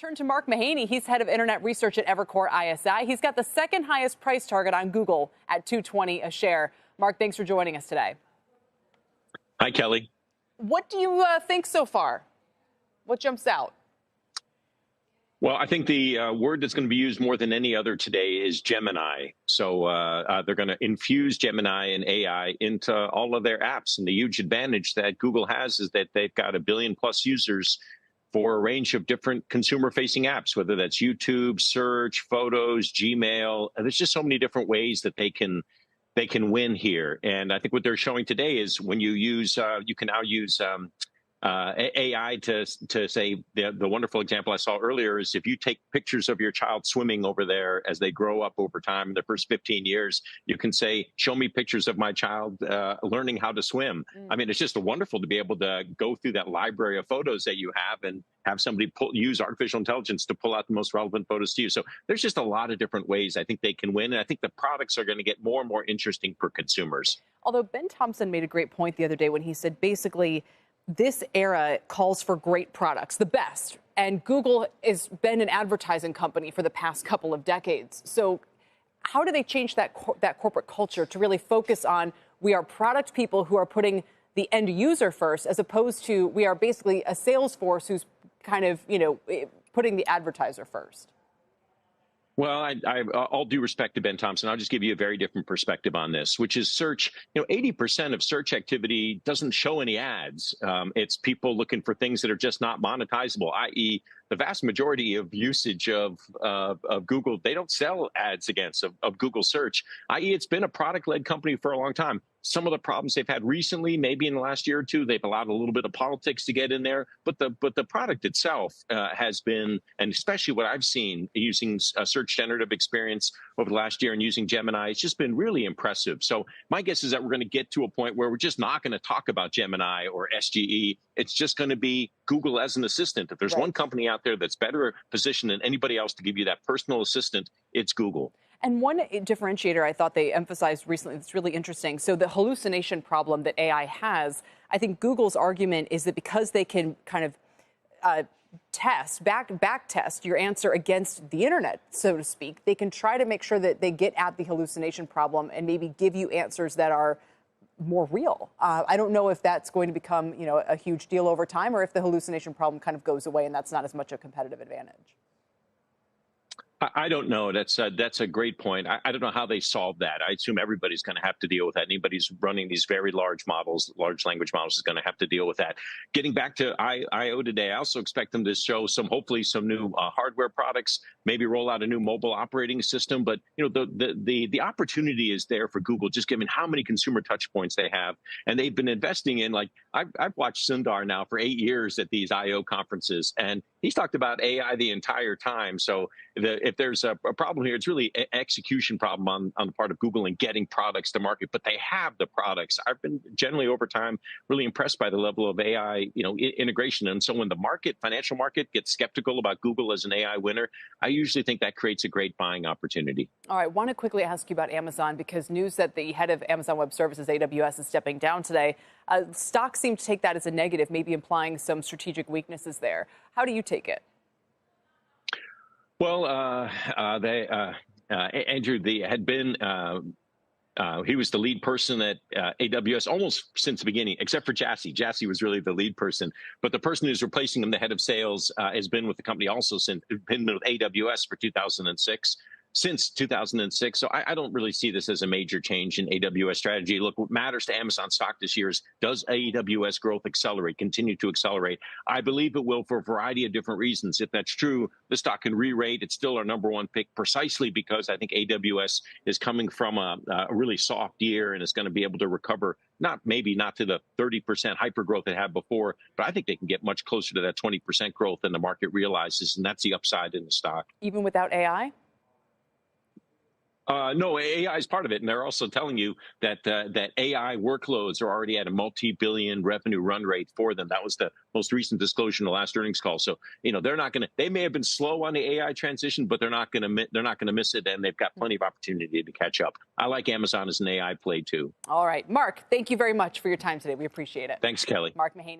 Turn to Mark Mahaney. He's head of internet research at Evercore ISI. He's got the second highest price target on Google at $220 a share. Mark, thanks for joining us today. Hi, Kelly. What do you think so far? What jumps out? Well, I think the word that's going to be used more than any other today is Gemini. So they're going to infuse Gemini and AI into all of their apps. And the huge advantage that Google has is that they've got 1 billion plus users for a range of different consumer-facing apps, whether that's YouTube, search, photos, Gmail. There's just so many different ways that they can win here. And I think what they're showing today is when you use, you can now use AI to say the wonderful example I saw earlier is if you take pictures of your child swimming over there as they grow up over time in the first 15 years, you can say, show me pictures of my child learning how to swim. I mean, it's just wonderful to be able to go through that library of photos that you have and have somebody use artificial intelligence to pull out the most relevant photos to you. So there's just a lot of different ways I think they can win. And I think the products are going to get more and more interesting for consumers. Although Ben Thompson made a great point the other day when he said basically, this era calls for great products, the best. And Google has been an advertising company for the past couple of decades. So how do they change that corporate culture to really focus on we are product people who are putting the end user first, as opposed to we are basically a sales force who's kind of, putting the advertiser first? Well, all due respect to Ben Thompson, I'll just give you a very different perspective on this, which is search. 80% of search activity doesn't show any ads. It's people looking for things that are just not monetizable, i.e., the vast majority of usage of Google, they don't sell ads of Google search, i.e., it's been a product-led company for a long time. Some of the problems they've had recently, maybe in the last year or two, they've allowed a little bit of politics to get in there. But the product itself has been, and especially what I've seen using a search generative experience over the last year and using Gemini, it's just been really impressive. So my guess is that we're going to get to a point where we're just not going to talk about Gemini or SGE. It's just going to be Google as an assistant. If there's one company out there that's better positioned than anybody else to give you that personal assistant, it's Google. And one differentiator I thought they emphasized recently that's really interesting. So the hallucination problem that AI has, I think Google's argument is that because they can kind of back test your answer against the internet, so to speak, they can try to make sure that they get at the hallucination problem and maybe give you answers that are more real. I don't know if that's going to become, a huge deal over time, or if the hallucination problem kind of goes away and that's not as much a competitive advantage. I don't know. That's a great point. I don't know how they solve that. I assume everybody's going to have to deal with that. Anybody who's running these very large models, large language models, is going to have to deal with that. Getting back to I/O today, I also expect them to show hopefully some new hardware products, maybe roll out a new mobile operating system. But the opportunity is there for Google, just given how many consumer touch points they have, and they've been investing in. Like I've watched Sundar now for 8 years at these I/O conferences, and he's talked about AI the entire time. So if there's a problem here, it's really an execution problem on the part of Google in getting products to market. But they have the products. I've been generally over time really impressed by the level of AI, integration. And so when the financial market gets skeptical about Google as an AI winner, I usually think that creates a great buying opportunity. All right, I want to quickly ask you about Amazon, because news that the head of Amazon Web Services, AWS, is stepping down today. Stocks seem to take that as a negative, maybe implying some strategic weaknesses there. How do you take it? Well, Andrew, had been, he was the lead person at AWS almost since the beginning, except for Jassy. Jassy was really the lead person. But the person who's replacing him, the head of sales, has been with the company also been with AWS for 2006. Since 2006. So I don't really see this as a major change in AWS strategy. Look, what matters to Amazon stock this year is, does AWS growth continue to accelerate? I believe it will for a variety of different reasons. If that's true, the stock can re-rate. It's still our number one pick precisely because I think AWS is coming from a really soft year and is going to be able to recover, maybe not to the 30% hyper growth it had before, but I think they can get much closer to that 20% growth than the market realizes, and that's the upside in the stock. Even without AI? No, AI is part of it, and they're also telling you that that AI workloads are already at a multi-billion revenue run rate for them. That was the most recent disclosure in the last earnings call. So they're not going to. They may have been slow on the AI transition, but they're not going to miss it, and they've got plenty of opportunity to catch up. I like Amazon as an AI play too. All right, Mark, thank you very much for your time today. We appreciate it. Thanks, Kelly. Mark Mahaney.